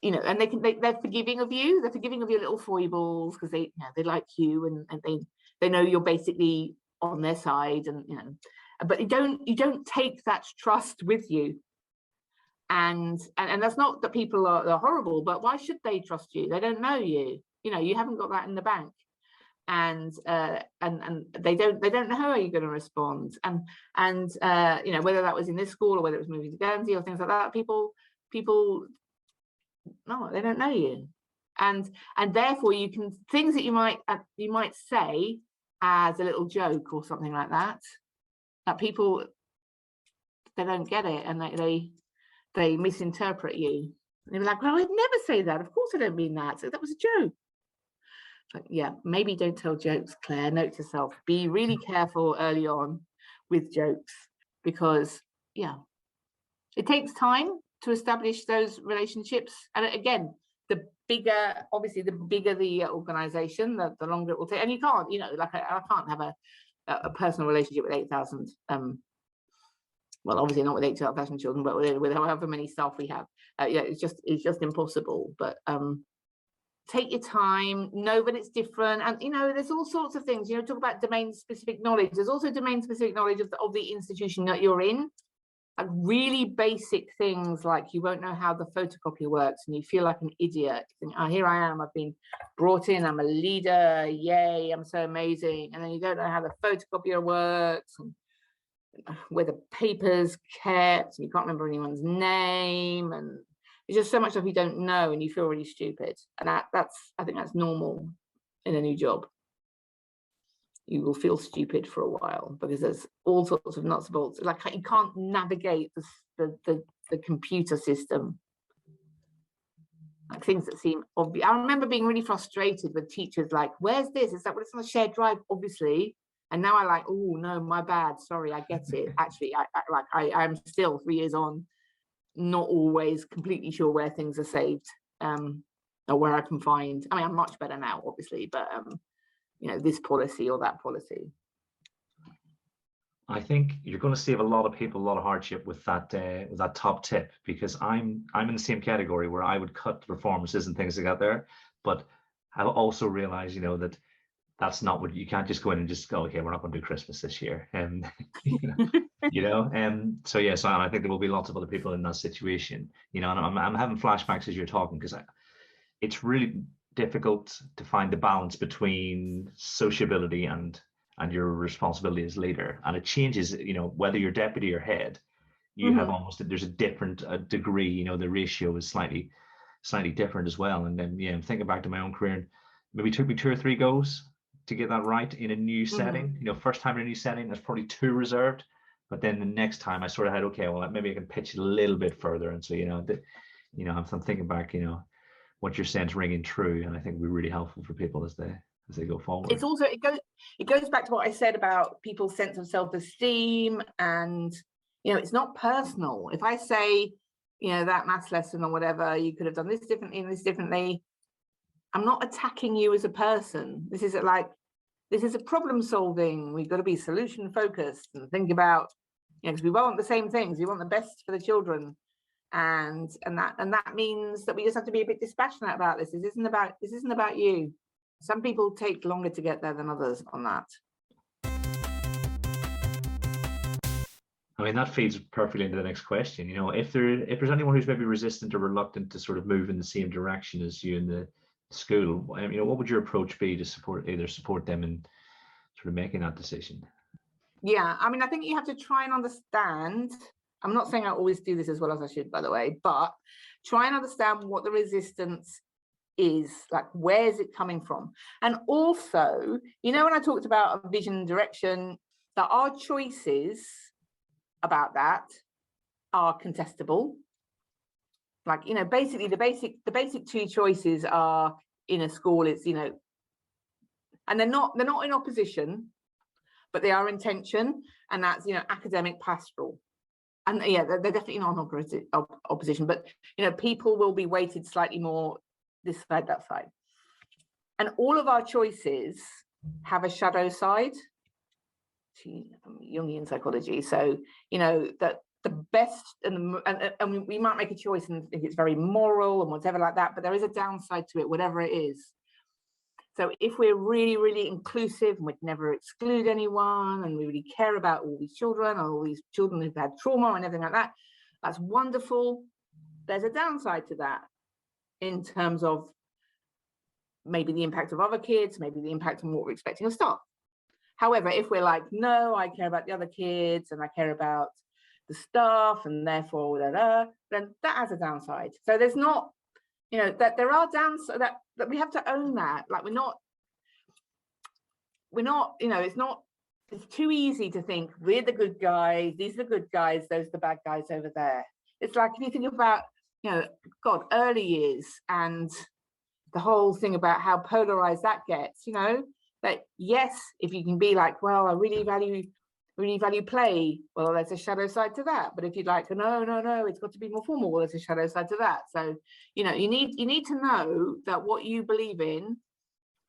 you know, and they're forgiving of you. They're forgiving of your little foibles because they like you, and they know you're basically on their side, and you know, but you don't take that trust with you. And that's not that people are horrible, but why should they trust you? They don't know you. You haven't got that in the bank, and they don't know how you're going to respond. And whether that was in this school or whether it was moving to Guernsey or things like that, people no, they don't know you, and therefore things that you might say as a little joke or something like that people, they don't get it, and they misinterpret you. And they're like, well, I'd never say that. Of course I don't mean that. So that was a joke. Like, yeah, maybe don't tell jokes, Claire. Note to self, be really careful early on with jokes, because it takes time to establish those relationships. And again, the bigger the organization, the longer it will take. And you can't, like I can't have a personal relationship with 8,000 well, obviously not with 8,000 children, but with however many staff we have. It's just impossible. But take your time, know that it's different. And there's all sorts of things. Talk about domain specific knowledge. There's also domain specific knowledge of the institution that you're in. Like really basic things, like you won't know how the photocopier works and you feel like an idiot. You think, oh, here I am, I've been brought in, I'm a leader, yay, I'm so amazing. And then you don't know how the photocopier works, and where the paper's kept, and you can't remember anyone's name, and there's just so much stuff you don't know, and you feel really stupid. And I think that's normal in a new job. You will feel stupid for a while because there's all sorts of nuts and bolts. Like you can't navigate the computer system. Like things that seem obvious. I remember being really frustrated with teachers like, where's this? It's like, well, it's on a shared drive, obviously. And now I like, oh no, my bad. Sorry, I get it. Actually, I'm still 3 years on, not always completely sure where things are saved, or where I can find. I mean, I'm much better now, obviously, but this policy or that policy. I think you're going to save a lot of people a lot of hardship with that top tip, because I'm in the same category where I would cut the performances and things like that there, but I also realize that's not what you can't just go in and just go, okay, we're not going to do Christmas this year, and so I think there will be lots of other people in that situation, and I'm having flashbacks as you're talking, because it's really difficult to find the balance between sociability and your responsibility as leader, and it changes whether you're deputy or head. You have there's a different degree, the ratio is slightly different as well. And then I'm thinking back to my own career, and maybe it took me 2 or 3 goes to get that right in a new setting. First time in a new setting, there's probably 2 reserved, but then the next time I sort of had, okay, well, maybe I can pitch it a little bit further. And so I'm thinking back, what you're saying is ringing true, and I think it'll be really helpful for people as they go forward. It's also it goes back to what I said about people's sense of self-esteem, and it's not personal. If I say that maths lesson or whatever, you could have done this differently and this differently, I'm not attacking you as a person. This is a problem solving. We've got to be solution focused and think about, because we want the same things. We want the best for the children, and that means that we just have to be a bit dispassionate about this. This isn't about you. Some people take longer to get there than others on that. I mean, that feeds perfectly into the next question. If there's anyone who's maybe resistant or reluctant to sort of move in the same direction as you in the school, what would your approach be to support them in sort of making that decision? Yeah, I mean, I think you have to try and understand. I'm not saying I always do this as well as I should, by the way, but try and understand what the resistance is, like, where is it coming from? And also, when I talked about a vision and direction, that our choices about that are contestable. Like, basically the basic 2 choices are in a school, it's, and they're not in opposition, but they are in tension, and that's, academic, pastoral. And they're definitely not in opposition, but people will be weighted slightly more this side, that side. And all of our choices have a shadow side. Jungian psychology. So, that the best, and we might make a choice and think it's very moral and whatever like that, but there is a downside to it, whatever it is. So if we're really, really inclusive and we'd never exclude anyone, and we really care about all these children who've had trauma and everything like that, that's wonderful. there's a downside to that in terms of maybe the impact of other kids, maybe the impact on what we're expecting of staff. However, if we're like, no, I care about the other kids and I care about the staff and therefore then that has a downside. So there's not, that there are downsides, that we have to own that. Like we're not, it's too easy to think we're the good guys, these are the good guys, those are the bad guys over there. It's like, if you think about, God, early years and the whole thing about how polarized that gets, that yes, if you can be like, well, I really value play, well, there's a shadow side to that. But if you'd like, no, it's got to be more formal, well, there's a shadow side to that. So, you need to know that what you believe in,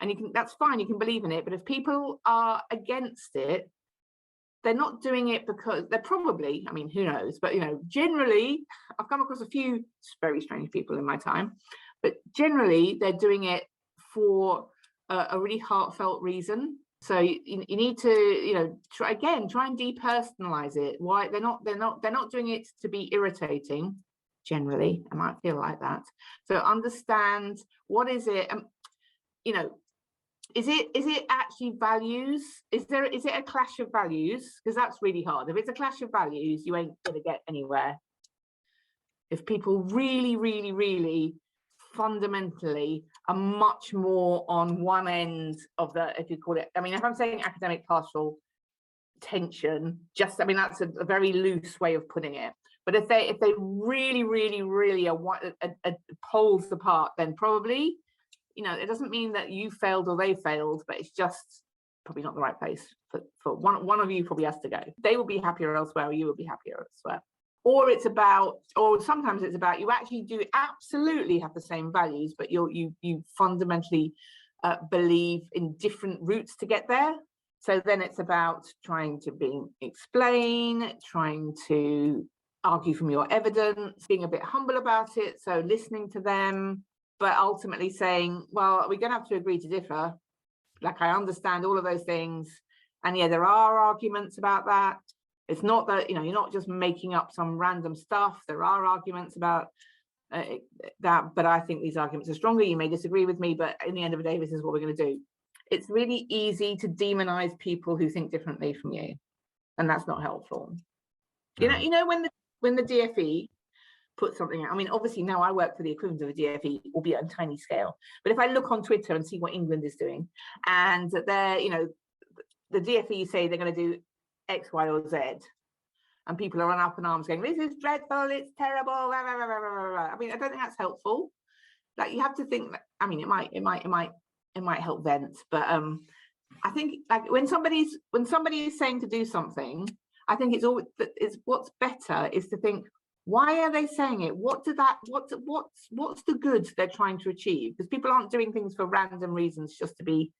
and that's fine, you can believe in it, but if people are against it, they're not doing it because they're probably, who knows, but generally, I've come across a few very strange people in my time, but generally they're doing it for a really heartfelt reason. So you need to, try and depersonalize it. Why they're not doing it to be irritating. Generally, I might feel like that. So understand, what is it? Is it actually values? Is it a clash of values? Because that's really hard. If it's a clash of values, you ain't gonna get anywhere. If people really, really, really fundamentally are much more on one end of the, if you call it, if I'm saying academic pastoral tension, that's a very loose way of putting it. But if they really, really, really are poles apart, then probably, it doesn't mean that you failed or they failed, but it's just probably not the right place for one of you. Probably has to go. They will be happier elsewhere, or you will be happier elsewhere. Or sometimes it's about you actually do absolutely have the same values, but you fundamentally believe in different routes to get there. So then it's about trying to explain, trying to argue from your evidence, being a bit humble about it. So listening to them, but ultimately saying, well, we're going to have to agree to differ. Like, I understand all of those things. And yeah, there are arguments about that. It's not that, you're not just making up some random stuff. There are arguments about that, but I think these arguments are stronger. You may disagree with me, but in the end of the day, this is what we're going to do. It's really easy to demonize people who think differently from you. And that's not helpful. When the DfE put something out, obviously now I work for the equivalent of a DfE, albeit on a tiny scale. But if I look on Twitter and see what England is doing, and they're, the DfE say they're going to do X, Y, or Z, and people are up in arms going, this is dreadful, it's terrible, blah, blah, blah, blah, blah. I don't think that's helpful. Like, you have to think that, it might help vent, but I think, like, when somebody is saying to do something, I think it's what's better is to think, why are they saying it? What's the good they're trying to achieve? Because people aren't doing things for random reasons just to be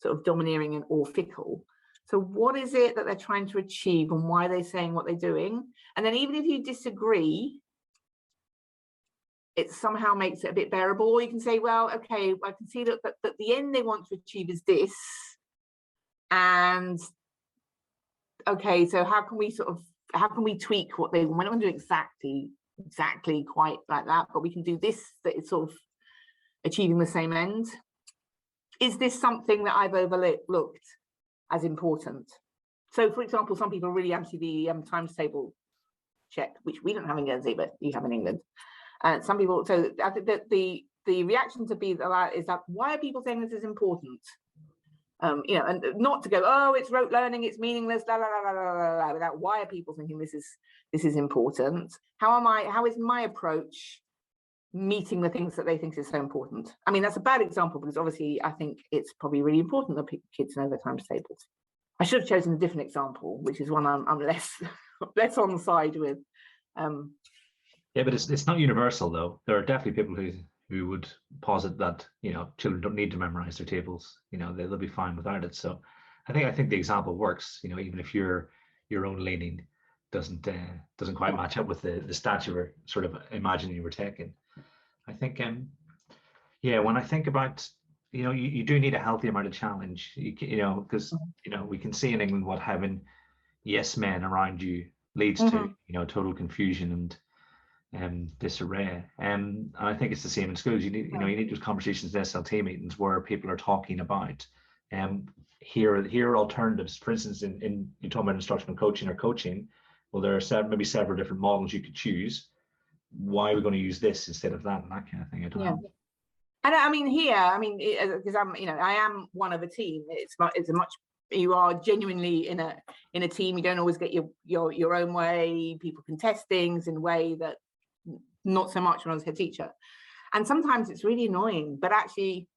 sort of domineering or fickle. So what is it that they're trying to achieve, and why are they saying what they're doing? And then even if you disagree, it somehow makes it a bit bearable. Or you can say, well, okay, I can see that the end they want to achieve is this. And okay, so how can we tweak what they want? We're not going to do exactly quite like that, but we can do this, that is sort of achieving the same end. Is this something that I've overlooked as important? So, for example, some people really anti the times table check, which we don't have in Guernsey, but you have in England. And some people, so I think that the reaction to be that is that, why are people saying this is important? And not to go, oh, it's rote learning, it's meaningless, la la la la la la. Without, why are people thinking this is important? How is my approach meeting the things that they think is so important? That's a bad example, because obviously I think it's probably really important that kids know their times tables. I should have chosen a different example, which is one I'm less on side with. Yeah, but it's not universal though. There are definitely people who would posit that children don't need to memorize their tables. They'll be fine without it. So I think the example works. Even if your own leaning doesn't quite match up with the stats you were sort of imagining you were taking. I think when I think about you do need a healthy amount of challenge. Because we can see in England what having yes men around you leads to. Total confusion, and disarray. And I think it's the same in schools. You need, you need those conversations in SLT meetings where people are talking about here are alternatives. For instance, in you talk about instructional coaching or coaching, well, there are maybe several different models you could choose. Why are we going to use this instead of that, and that kind of thing? I don't know. And I mean, because I'm, I am one of a team. You are genuinely in a team. You don't always get your own way. People contest things in a way that not so much when I was head teacher. And sometimes it's really annoying, but actually,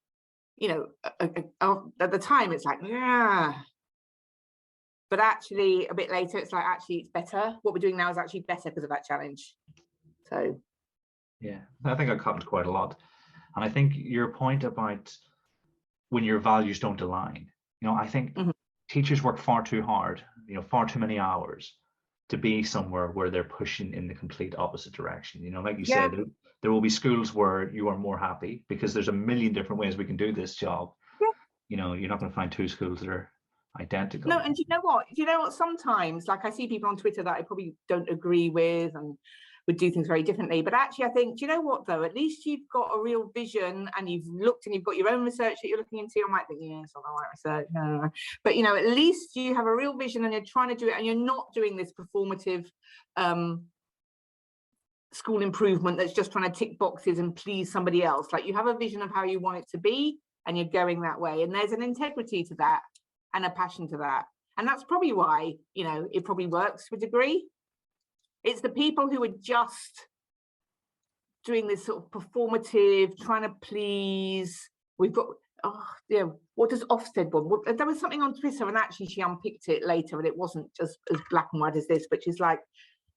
at the time it's like, yeah. But actually a bit later, it's like, actually it's better. What we're doing now is actually better because of that challenge. So. Yeah, I think that happens quite a lot. And I think your point about when your values don't align, I think teachers work far too hard, far too many hours to be somewhere where they're pushing in the complete opposite direction. Like you said, there will be schools where you are more happy because there's a million different ways we can do this job. Yeah. You're not going to find two schools that are identical. No, and do you know what? Sometimes, like I see people on Twitter that I probably don't agree with and would do things very differently. But actually, I think, do you know what, though? At least you've got a real vision and you've looked and you've got your own research that you're looking into. I might think, yeah, it's not the right research. No. But, at least you have a real vision and you're trying to do it and you're not doing this performative school improvement that's just trying to tick boxes and please somebody else. Like, you have a vision of how you want it to be and you're going that way. And there's an integrity to that and a passion to that. And that's probably why, it probably works to a degree. It's the people who are just doing this sort of performative, trying to please. We've got, what does Ofsted want? There was something on Twitter, and actually she unpicked it later, and it wasn't just as black and white as this, but she's like,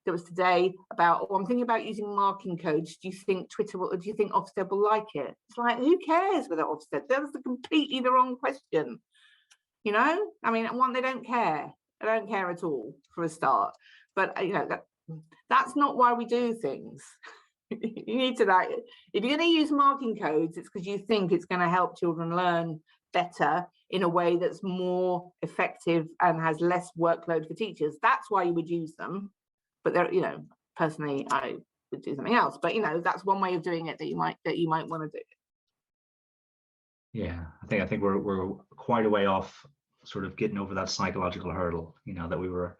there was today about, I'm thinking about using marking codes. Do you think Ofsted will like it? It's like, who cares whether Ofsted? That's completely the wrong question. I mean, one, they don't care. They don't care at all for a start. But, that's not why we do things. You need to, if you're going to use marking codes, it's because you think it's going to help children learn better in a way that's more effective and has less workload for teachers. That's why you would use them. But there, personally, I would do something else. But that's one way of doing it that you might want to do. Yeah, I think we're quite a way off, sort of getting over that psychological hurdle, that we were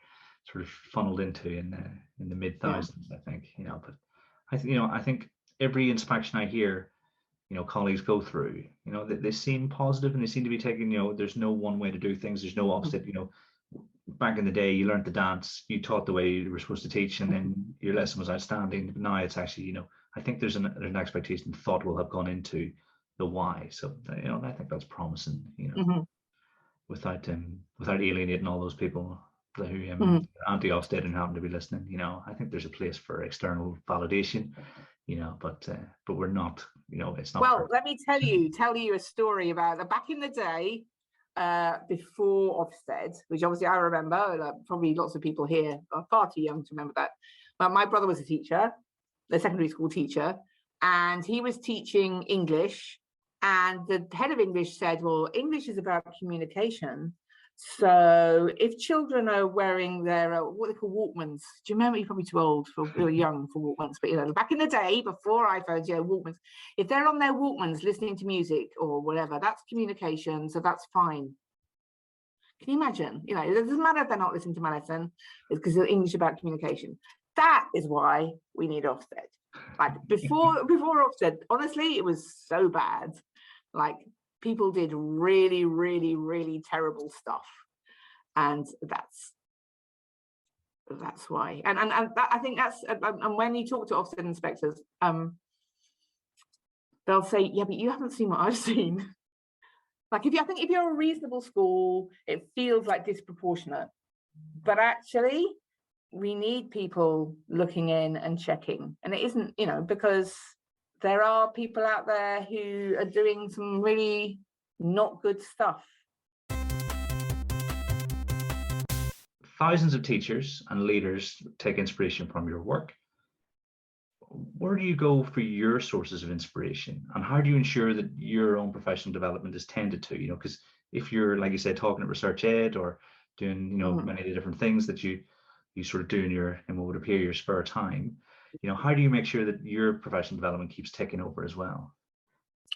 sort of funneled into in the mid thousands. I think, but I think every inspection I hear, colleagues go through, they seem positive and they seem to be taking, there's no one way to do things. There's no opposite. Back in the day, you learned to dance, you taught the way you were supposed to teach, and then your lesson was outstanding. But now it's actually, I think there's an expectation, thought will have gone into the why. So, I think that's promising, without alienating all those people who anti-Ofsted and happen to be listening. I think there's a place for external validation, but we're not, it's not. Well, let me tell you a story about back in the day, before Ofsted, which obviously I remember. Probably lots of people here are far too young to remember that. But my brother was a secondary school teacher, and he was teaching English. And the head of English said, well, English is about communication. So if children are wearing their, what they call Walkmans, do you remember? You're probably too old you're young for Walkmans, but back in the day, before iPhones, Walkmans, if they're on their Walkmans listening to music or whatever, that's communication, so that's fine. Can you imagine? It doesn't matter if they're not listening to my lesson, it's because English is about communication. That is why we need Ofsted. Like before Ofsted, honestly, it was so bad. Like, people did really, really, really terrible stuff, and that's why. And that, I think that's, and when you talk to Ofsted inspectors, they'll say, yeah, but you haven't seen what I've seen. Like, if you're a reasonable school, it feels like disproportionate, but actually we need people looking in and checking, and it isn't, because there are people out there who are doing some really not good stuff. Thousands of teachers and leaders take inspiration from your work. Where do you go for your sources of inspiration, and how do you ensure that your own professional development is tended to? Because if you're, like you said, talking at research ed or doing, many of the different things that you sort of do in what would appear your spare time, how do you make sure that your professional development keeps ticking over as well?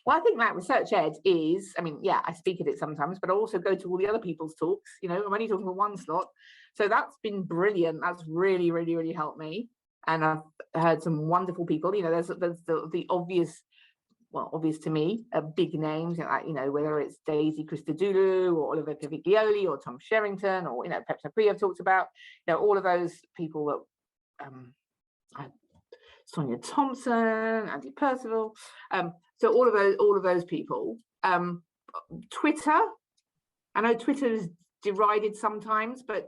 Well, I think that Research Ed is, I mean, yeah, I speak at it sometimes, but I also go to all the other people's talks. I'm only talking for one slot. So that's been brilliant. That's really, really, really helped me. And I've heard some wonderful people. There's the obvious, well, obvious to me, big names, whether it's Daisy Christodoulou or Oliver Caviglioli or Tom Sherrington or, Pep Sapri I've talked about, all of those people that, Sonia Thompson, Andy Percival. So all of those people. Twitter, I know Twitter is derided sometimes, but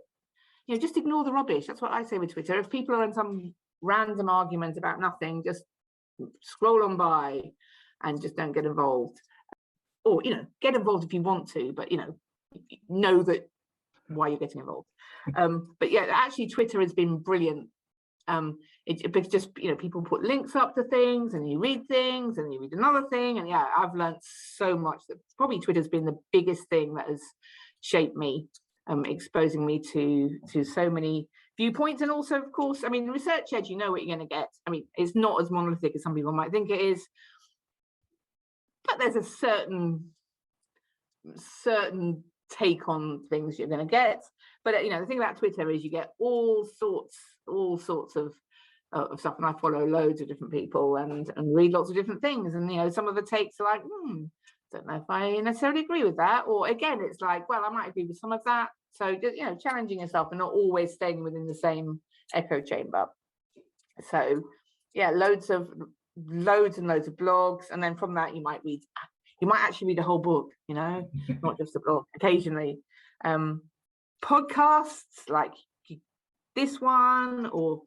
just ignore the rubbish. That's what I say with Twitter. If people are in some random argument about nothing, just scroll on by and just don't get involved. Or get involved if you want to, but know that why you're getting involved. But yeah, actually Twitter has been brilliant. It's just people put links up to things and you read things and you read another thing, and yeah, I've learned so much. That probably Twitter's been the biggest thing that has shaped me, exposing me to so many viewpoints. And also, of course, I mean, Research Ed, you know what you're going to get. I mean, it's not as monolithic as some people might think it is, but there's a certain take on things you're going to get. But the thing about Twitter is you get all sorts of stuff, and I follow loads of different people and read lots of different things, and some of the takes are like, don't know if I necessarily agree with that, or again it's like, well, I might agree with some of that. So challenging yourself and not always staying within the same echo chamber. So yeah, loads and loads of blogs, and then from that you might actually read a whole book, not just a blog occasionally. Podcasts like this one, or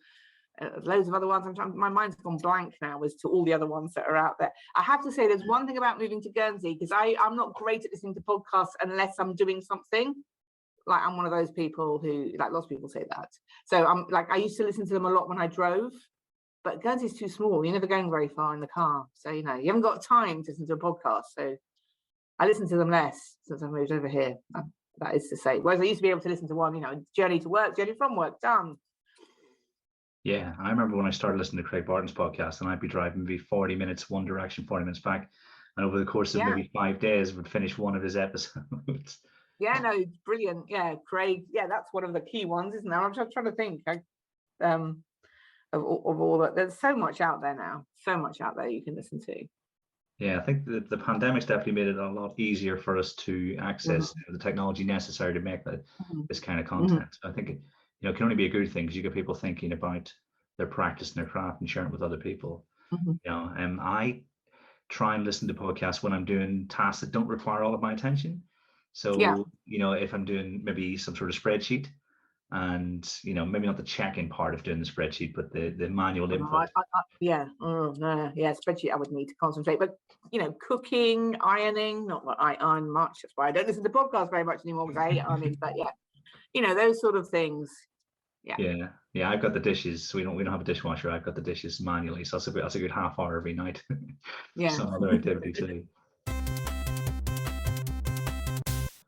loads of other ones. My mind's gone blank now as to all the other ones that are out there. I have to say, there's one thing about moving to Guernsey, because I'm not great at listening to podcasts unless I'm doing something. Like, I'm one of those people who, like, lots of people say that. So I'm like, I used to listen to them a lot when I drove, but Guernsey's too small. You're never going very far in the car, so you haven't got time to listen to a podcast. So I listen to them less since I moved over here. That is to say, whereas I used to be able to listen to one, journey to work, journey from work, done. Yeah, I remember when I started listening to Craig Barton's podcast, and I'd be driving maybe 40 minutes one direction, 40 minutes back, and over the course of maybe 5 days would finish one of his episodes. Yeah, no, brilliant. Yeah, Craig. Yeah, that's one of the key ones, isn't it? I'm just trying to think of all that. There's so much out there now, so much out there you can listen to. Yeah, I think that the pandemic's definitely made it a lot easier for us to access the technology necessary to make this kind of content. I think it can only be a good thing, because you get people thinking about their practice and their craft and sharing it with other people. I try and listen to podcasts when I'm doing tasks that don't require all of my attention. So if I'm doing maybe some sort of spreadsheet, and maybe not the check-in part of doing the spreadsheet, but the manual input. Spreadsheet I would need to concentrate, but cooking, ironing, not that I iron much, that's why I don't listen to podcasts very much anymore, because I hate ironing. But those sort of things. Yeah, I've got the dishes. We don't have a dishwasher. I've got the dishes manually, so that's a good half hour every night. Some other activity too.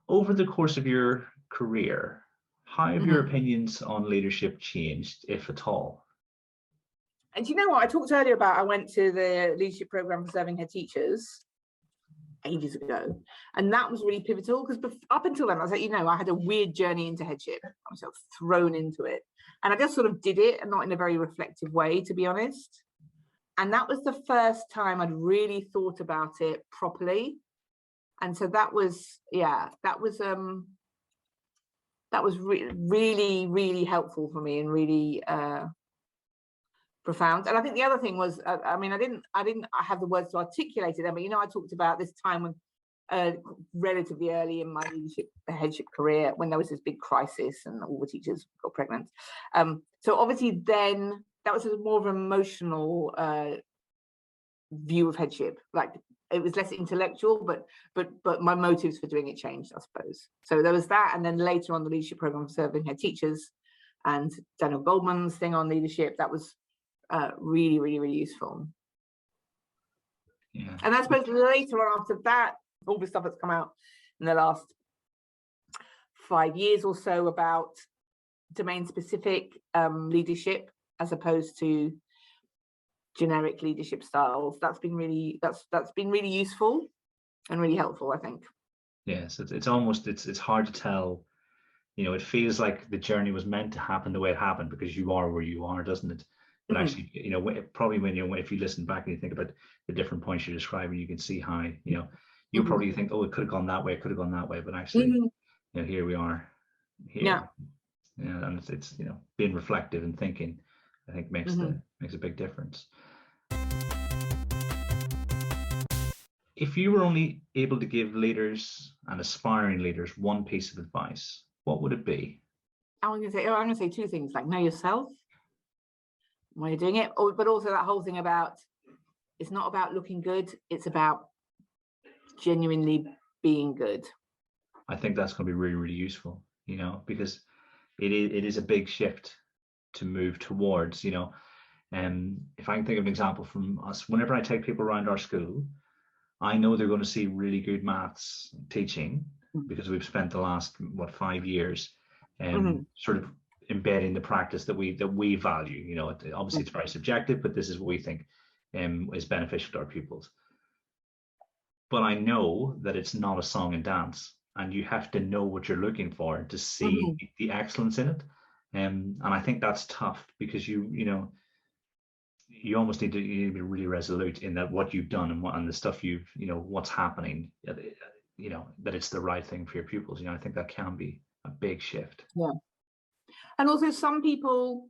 Over the course of your career, how have your opinions on leadership changed, if at all? And you know what? I talked earlier about I went to the leadership program for serving head teachers ages ago, and that was really pivotal, because up until then, I was like, I had a weird journey into headship. I was sort of thrown into it, and I just sort of did it, and not in a very reflective way, to be honest. And that was the first time I'd really thought about it properly. And so that was really, really helpful for me, and really profound. And I think the other thing was, I didn't have the words to articulate it then, but I talked about this time when relatively early in my headship career, when there was this big crisis and all the teachers got pregnant. So obviously then that was more of an emotional view of headship. Like, it was less intellectual, but my motives for doing it changed, I suppose. So there was that, and then later on the leadership program for serving head teachers and Daniel Goldman's thing on leadership, that was really, really, really useful. Yeah. And I suppose later on after that, all the stuff that's come out in the last 5 years or so about domain specific leadership, as opposed to generic leadership styles. That's been really useful and really helpful, I think. Yes, it's almost it's hard to tell. It feels like the journey was meant to happen the way it happened because you are where you are, doesn't it? But actually, probably if you listen back and you think about the different points you're describing, you can see how, you probably think, oh, it could have gone that way, it could have gone that way, but actually, here we are here. Yeah, and it's being reflective and thinking, I think makes a big difference. If you were only able to give leaders and aspiring leaders one piece of advice, what would it be? I'm going to say two things, like know yourself when you're doing it, but also that whole thing about it's not about looking good, it's about genuinely being good. I think that's going to be really, really useful, because it is a big shift to move towards, and if I can think of an example from us, whenever I take people around our school, I know they're going to see really good maths teaching because we've spent the last 5 years sort of embedding the practice that we value. Obviously it's very subjective, but this is what we think is beneficial to our pupils. But I know that it's not a song and dance, and you have to know what you're looking for to see the excellence in it. And I think that's tough because you almost need to be really resolute in that what you've done and the stuff what's happening, that it's the right thing for your pupils. I think that can be a big shift. Yeah. And also some people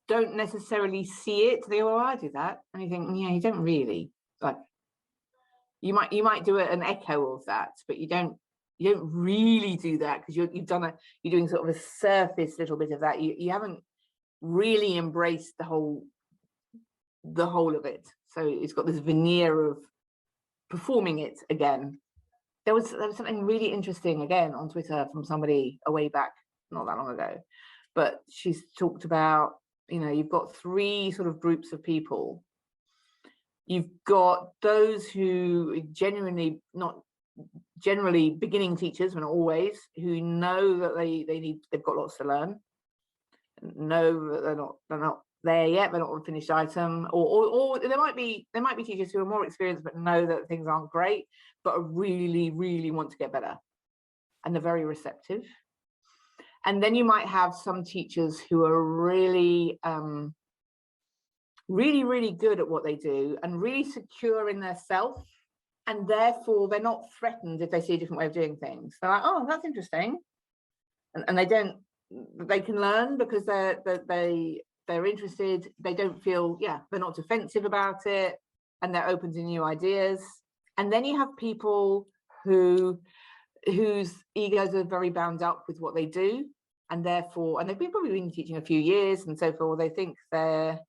don't necessarily see it. They go, oh, I do that. And you think, yeah, you don't really. Like you might do an echo of that, but you don't really do that because you're doing sort of a surface little bit of that. You haven't really embraced the whole of it. So it's got this veneer of performing it again. There was something really interesting again on Twitter from somebody a way back, not that long ago, but she's talked about, you've got three sort of groups of people. You've got those who not generally beginning teachers, but not always, who know that they've got lots to learn, know that they're not there yet, they're not on a finished item, or there might be teachers who are more experienced but know that things aren't great, but really, really want to get better, and they're very receptive. And then you might have some teachers who are really, really, really good at what they do and really secure in their self, and therefore they're not threatened if they see a different way of doing things. They're like, oh, that's interesting, and they can learn because they're interested. They don't feel, they're not defensive about it, and they're open to new ideas. And then you have people whose egos are very bound up with what they do, and therefore, and they've probably been teaching a few years, and so forth. They think that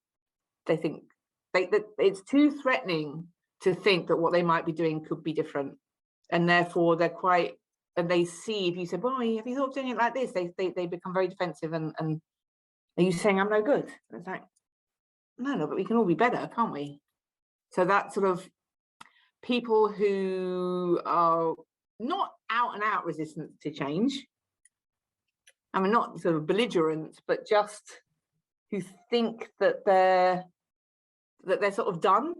it's too threatening to think that what they might be doing could be different, and therefore and they see, if you said, well, have you thought of doing it like this? They become very defensive and are you saying I'm no good? And it's like, no, but we can all be better, can't we? So that sort of people who are not out and out resistant to change, I mean, not sort of belligerent, but just who think that they're sort of done.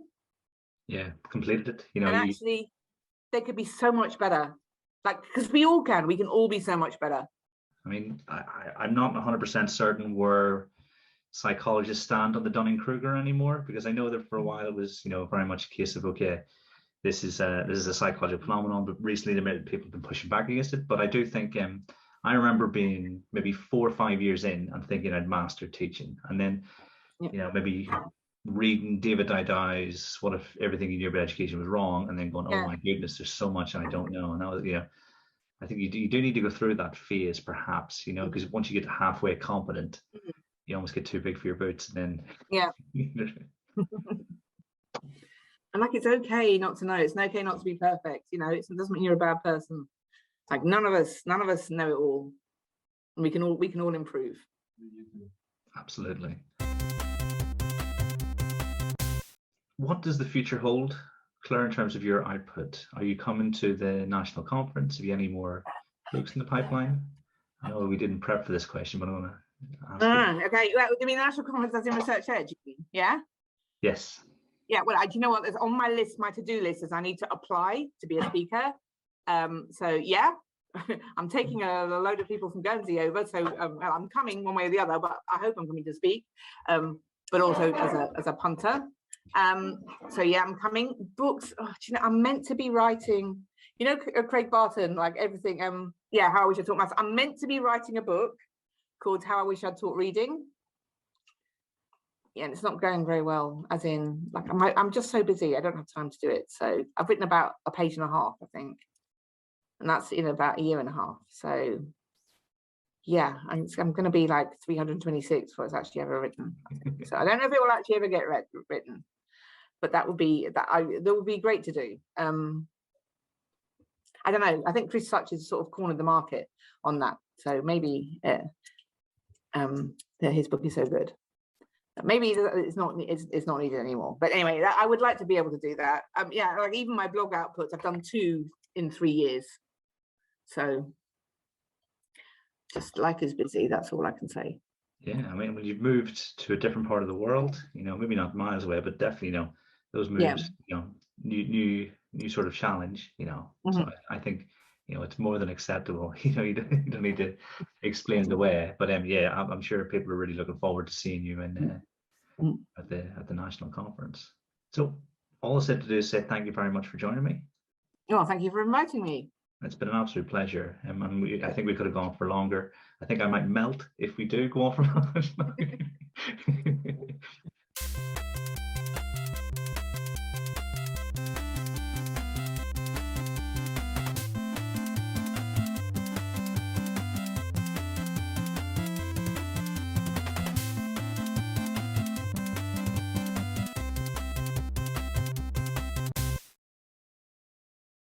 Yeah, completed it. And actually, they could be so much better. Like, because we can all be so much better. I mean, I'm not 100% certain where psychologists stand on the Dunning-Kruger anymore, because I know that for a while it was, very much a case of, okay, this is a psychological phenomenon, but recently people have been pushing back against it. But I do think I remember being maybe 4 or 5 years in and thinking I'd mastered teaching, and then maybe reading David Dowd's "What If Everything You Knew About Education Was Wrong," and then going, oh my goodness, there's so much I don't know. And that was, I think you do need to go through that phase, perhaps, because once you get halfway competent, you almost get too big for your boots, and then And like, it's okay not to know. It's okay not to be perfect. It doesn't mean you're a bad person. Like, none of us know it all, and we can all improve. Absolutely. What does the future hold, Claire, in terms of your output? Are you coming to the national conference? Have you any more books in the pipeline? I know we didn't prep for this question, but I want to ask you. Okay, well, I mean, National Conference as in Research Ed, yeah? Yes. Yeah, well, do you know what? There's on my list, my to-do list is I need to apply to be a speaker. So yeah, I'm taking a load of people from Guernsey over. So I'm coming one way or the other, but I hope I'm coming to speak, but also as a punter. So yeah, I'm coming. Books, oh, do you know, I'm meant to be writing, you know, Craig Barton, like everything. Yeah, How I Wish I Taught Maths. I'm meant to be writing a book called How I Wish I'd Taught Reading. Yeah, and it's not going very well, as in, like, I'm just so busy, I don't have time to do it. So I've written about a page and a half, I think, and that's in about a year and a half. So yeah, I'm going to be like 326 before it's actually ever written. So I don't know if it will actually ever get written, but that would be great to do. I don't know, I think Chris Such has sort of cornered the market on that, so maybe his book is so good. Maybe it's not needed anymore. But anyway, I would like to be able to do that. Yeah, like even my blog outputs, I've done 2 in 3 years. So just life is busy. That's all I can say. Yeah, I mean, when you've moved to a different part of the world, you know, maybe not miles away, but definitely, you know, those moves, you know, new sort of challenge, you know. So I think, you know, it's more than acceptable. You know, you don't need to explain the way. But yeah, I'm sure people are really looking forward to seeing you in at the national conference. So all I said to do is say thank you very much for joining me. Oh, thank you for inviting me. It's been an absolute pleasure. And I think we could have gone for longer. I think I might melt if we do go on for longer.